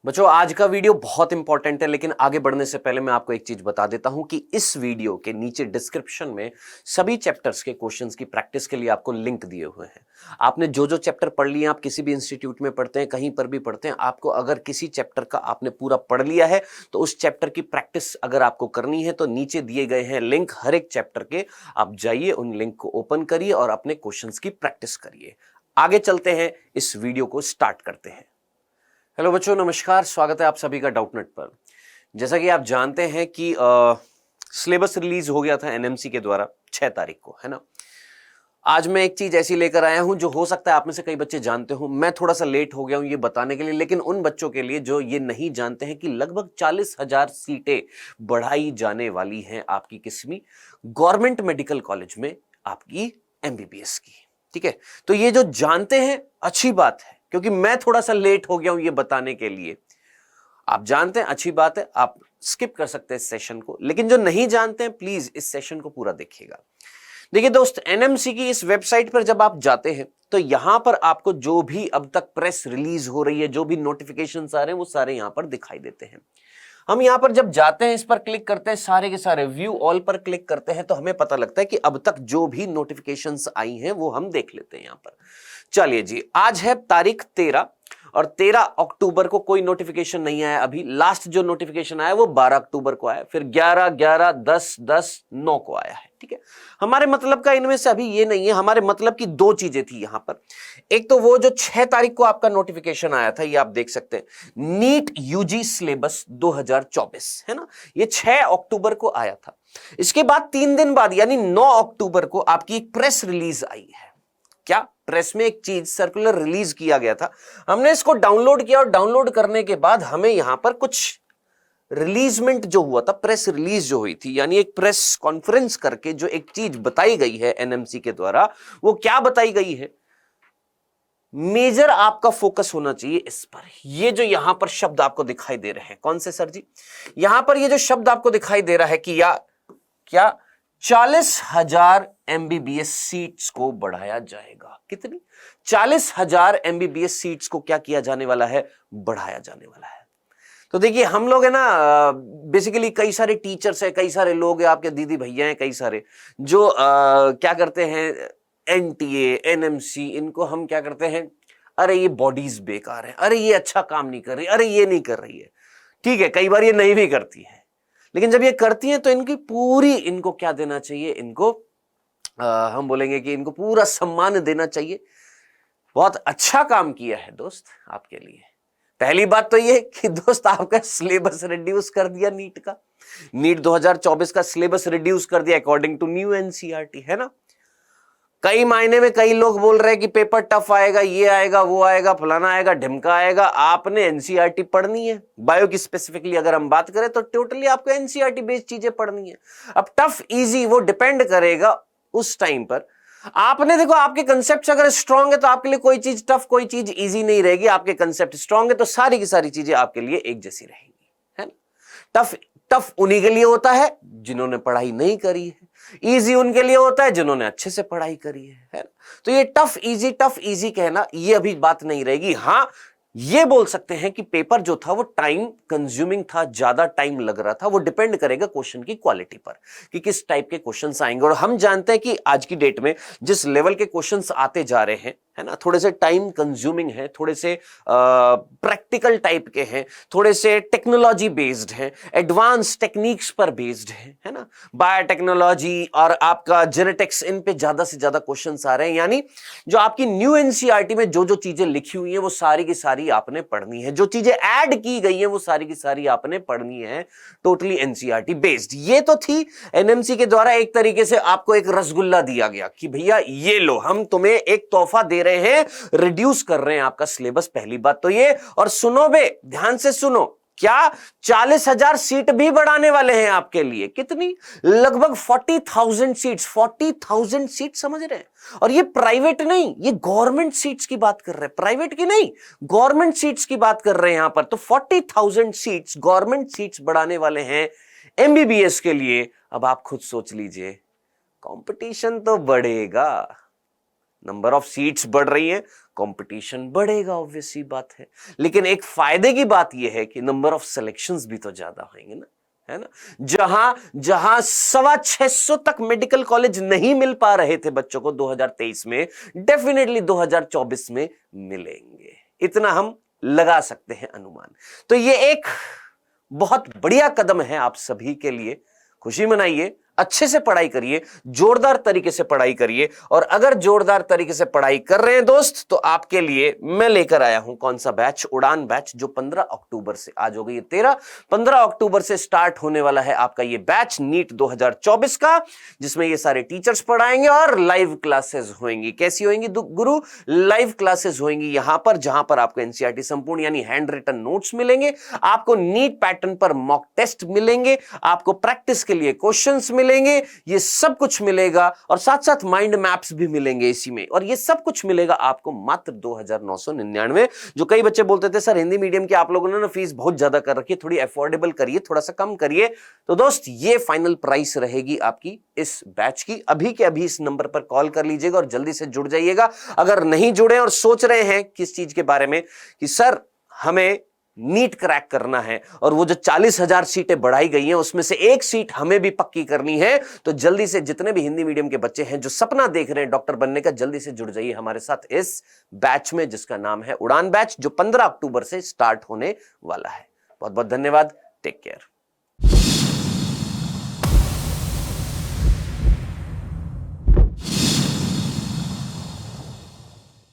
बच्चों आज का वीडियो बहुत इंपॉर्टेंट है, लेकिन आगे बढ़ने से पहले मैं आपको एक चीज बता देता हूं कि इस वीडियो के नीचे डिस्क्रिप्शन में सभी चैप्टर्स के क्वेश्चंस की प्रैक्टिस के लिए आपको लिंक दिए हुए हैं। आपने जो जो चैप्टर पढ़ लिए, आप किसी भी इंस्टीट्यूट में पढ़ते हैं, कहीं पर भी पढ़ते हैं, आपको अगर किसी चैप्टर का आपने पूरा पढ़ लिया है तो उस चैप्टर की प्रैक्टिस अगर आपको करनी है तो नीचे दिए गए हैं लिंक हर एक चैप्टर के। आप जाइए, उन लिंक को ओपन करिए और अपने क्वेश्चंस की प्रैक्टिस करिए। आगे चलते हैं, इस वीडियो को स्टार्ट करते हैं। हेलो बच्चों, नमस्कार, स्वागत है आप सभी का डाउटनेट पर। जैसा कि आप जानते हैं कि सिलेबस रिलीज हो गया था एनएमसी के द्वारा 6 तारीख को, है ना। आज मैं एक चीज ऐसी लेकर आया हूं जो हो सकता है आप में से कई बच्चे जानते हो। मैं थोड़ा सा लेट हो गया हूं ये बताने के लिए, लेकिन उन बच्चों के लिए जो ये नहीं जानते हैं कि लगभग 40,000 सीटें बढ़ाई जाने वाली हैं आपकी किस्मी गवर्नमेंट मेडिकल कॉलेज में आपकी एमबीबीएस की। ठीक है, तो ये जो जानते हैं अच्छी बात है, क्योंकि मैं थोड़ा सा लेट हो गया हूं ये बताने के लिए। आप जानते हैं अच्छी बात है, आप स्किप कर सकते हैं इस सेशन को, लेकिन जो नहीं जानते हैं प्लीज इस सेशन को पूरा देखिएगा। देखिए दोस्त, एनएमसी की इस वेबसाइट पर जब आप जाते हैं तो यहां पर आपको जो भी अब तक प्रेस रिलीज हो रही है, जो भी नोटिफिकेशंस आ रहे हैं, वो सारे यहां पर दिखाई देते हैं। हम यहां पर जब जाते हैं, इस पर क्लिक करते हैं, सारे के सारे व्यू ऑल पर क्लिक करते हैं, तो हमें पता लगता है कि अब तक जो भी नोटिफिकेशंस आई हैं वो हम देख लेते हैं यहां पर। चलिए जी, आज है तारीख 13 और 13 अक्टूबर को कोई नोटिफिकेशन नहीं आया। अभी लास्ट जो नोटिफिकेशन आया वो 12 अक्टूबर को आया, फिर 11, 11, 10, 10, 9 को आया है। ठीक है, हमारे मतलब का इनमें से अभी ये नहीं है। हमारे मतलब की दो चीजें थी यहां पर। एक तो वो जो 6 तारीख को आपका नोटिफिकेशन आया था, ये आप देख सकते हैं, नीट यूजी सिलेबस 2024, है ना। ये 6 अक्टूबर को आया था। इसके बाद 3 दिन बाद यानी 9 अक्टूबर को आपकी एक प्रेस रिलीज आई है। क्या प्रेस में एक चीज सर्कुलर रिलीज किया गया था, हमने इसको डाउनलोड किया और डाउनलोड करने के बाद हमें यहां पर कुछ रिलीजमेंट जो हुआ था, प्रेस रिलीज जो हुई थी, यानी एक प्रेस कॉन्फ्रेंस करके जो एक चीज बताई गई है एनएमसी के द्वारा, वो क्या बताई गई है। मेजर आपका फोकस होना चाहिए इस पर। ये जो यहां पर शब्द आपको दिखाई दे रहे हैं, कौन से सर जी? यहां पर ये जो शब्द आपको दिखाई दे रहा है कि या क्या 40,000 एमबीबीएस सीट्स को बढ़ाया जाएगा। कितनी? 40,000 एमबीबीएस सीट्स को क्या किया जाने वाला है? बढ़ाया जाने वाला है। तो देखिए, हम लोग है ना, बेसिकली कई सारे टीचर्स है, कई सारे लोग हैं, आपके दीदी भैया हैं, कई सारे जो क्या करते हैं, एनटीए, एनएमसी, इनको हम क्या करते हैं, अरे ये बॉडीज बेकार है, अरे ये अच्छा काम नहीं कर रही, अरे ये नहीं कर रही है। ठीक है, कई बार ये नहीं भी करती है, लेकिन जब ये करती हैं तो इनकी पूरी, इनको क्या देना चाहिए, इनको हम बोलेंगे कि इनको पूरा सम्मान देना चाहिए। बहुत अच्छा काम किया है दोस्त आपके लिए। पहली बात तो ये कि दोस्त आपका सिलेबस रिड्यूस कर दिया नीट का। नीट 2024 का सिलेबस रिड्यूस कर दिया अकॉर्डिंग टू न्यू एनसीईआरटी, है ना। कई मायने में कई लोग बोल रहे हैं कि पेपर टफ आएगा, ये आएगा, वो आएगा, फलाना आएगा, ढिमका आएगा। आपने एनसीईआरटी पढ़नी है। बायो की स्पेसिफिकली अगर हम बात करें तो टोटली आपको एनसीईआरटी बेस्ड चीजें पढ़नी है। अब टफ इजी वो डिपेंड करेगा उस टाइम पर। आपने देखो, आपके कंसेप्ट अगर स्ट्रांग है तो आपके लिए कोई चीज टफ, कोई चीज इजी नहीं रहेगी। आपके कंसेप्ट स्ट्रांग है तो सारी की सारी चीजें आपके लिए एक जैसी रहेंगी, है ना। टफ टफ उन्हीं के लिए होता है जिन्होंने पढ़ाई नहीं करी है, इजी उनके लिए होता है जिन्होंने अच्छे से पढ़ाई करी है ना। तो ये टफ इजी कहना ये अभी बात नहीं रहेगी। हाँ, ये बोल सकते हैं कि पेपर जो था वो टाइम कंज्यूमिंग था, ज्यादा टाइम लग रहा था। वो डिपेंड करेगा क्वेश्चन की क्वालिटी पर कि किस टाइप के क्वेश्चंस आएंगे। और हम जानते हैं कि आज की डेट में जिस लेवल के क्वेश्चंस आते जा रहे हैं, है ना, थोड़े से टाइम कंज्यूमिंग है, थोड़े से प्रैक्टिकल टाइप के हैं, थोड़े से टेक्नोलॉजी बेस्ड हैं, एडवांस टेक्निक्स पर बेस्ड है ना। बायोटेक्नोलॉजी और आपका जेनेटिक्स, इन पे ज्यादा से ज्यादा क्वेश्चंस आ रहे हैं। यानी जो आपकी न्यू एनसीईआरटी में जो जो चीजें लिखी हुई हैं वो सारी की सारी आपने पढ़नी है। जो चीजें ऐड की गई हैं वो सारी की सारी आपने पढ़नी है, टोटली एनसीईआरटी बेस्ड। ये तो थी एनएमसी के द्वारा एक तरीके से आपको एक रसगुल्ला दिया गया कि भैया ये लो, हम तुम्हें एक तोहफा दे रहे हैं, रिड्यूस कर रहे हैं आपका सिलेबस। पहली बात तो ये। और सुनो बे, ध्यान से सुनो, क्या 40,000 सीट भी बढ़ाने वाले हैं आपके लिए। कितनी? लगभग 40,000 सीट्स। 40,000 सीट, समझ रहे हैं। और ये प्राइवेट नहीं, ये गवर्नमेंट सीट्स की बात कर रहे हैं, प्राइवेट की नहीं, गवर्नमेंट सीट्स की बात कर रहे हैं यहां पर। तो 40,000 सीट्स, गवर्नमेंट सीट्स बढ़ाने वाले हैं एमबीबीएस के लिए। अब आप खुद सोच लीजिए, कंपटीशन तो बढ़ेगा, नंबर ऑफ सीट्स बढ़ रही हैं, कंपटीशन बढ़ेगा, ऑब्वियस सी बात है। लेकिन एक फायदे की बात यह है कि नंबर ऑफ सिलेक्शंस भी तो ज्यादा होंगे ना, है ना। जहां जहां 625 तक मेडिकल कॉलेज नहीं मिल पा रहे थे बच्चों को 2023 में, डेफिनेटली 2024 में मिलेंगे, इतना हम लगा सकते हैं अनुमान। तो ये एक बहुत बढ़िया कदम है आप सभी के लिए। खुशी मनाइए, अच्छे से पढ़ाई करिए, जोरदार तरीके से पढ़ाई करिए। और अगर जोरदार तरीके से पढ़ाई कर रहे हैं दोस्त, तो आपके लिए मैं लेकर आया हूं कौन सा बैच, उड़ान बैच, जो 15 अक्टूबर से, आज हो गई 15 अक्टूबर से स्टार्ट होने वाला है आपका ये बैच नीट 2024 का, जिसमें ये सारे टीचर्स पढ़ाएंगे और लाइव क्लासेस होंगी। कैसी होंगी गुरु? लाइव क्लासेस होंगी यहां पर, जहां पर आपको एनसीईआरटी संपूर्ण यानी हैंड रिटन नोट्स मिलेंगे, आपको नीट पैटर्न पर मॉक टेस्ट मिलेंगे, आपको प्रैक्टिस के लिए क्वेश्चंस मिलेंगे, ये सब कुछ मिलेगा। और साथ साथ माइंड मैप्स भी मिलेंगे इसी में। और ये सब कुछ मिलेगा आपको मात्र 2999। जो कई बच्चे बोलते थे सर हिंदी मीडियम की आप लोगों ने ना फीस बहुत ज्यादा कर रखी है, थोड़ी अफोर्डेबल करिए, थोड़ा सा कम करिए। तो दोस्त ये फाइनल प्राइस रहेगी आपकी इस बैच की। अभी के अभी इस नंबर पर कॉल कर लीजिएगा और जल्दी से जुड़ जाइएगा। अगर नहीं जुड़े और सोच रहे हैं किस चीज के बारे में कि सर हमें नीट क्रैक करना है और वो जो 40,000 सीटें बढ़ाई गई हैं उसमें से एक सीट हमें भी पक्की करनी है, तो जल्दी से जितने भी हिंदी मीडियम के बच्चे हैं जो सपना देख रहे हैं डॉक्टर बनने का, जल्दी से जुड़ जाइए हमारे साथ इस बैच में, जिसका नाम है उड़ान बैच, जो 15 अक्टूबर से स्टार्ट होने वाला है। बहुत बहुत धन्यवाद, टेक केयर।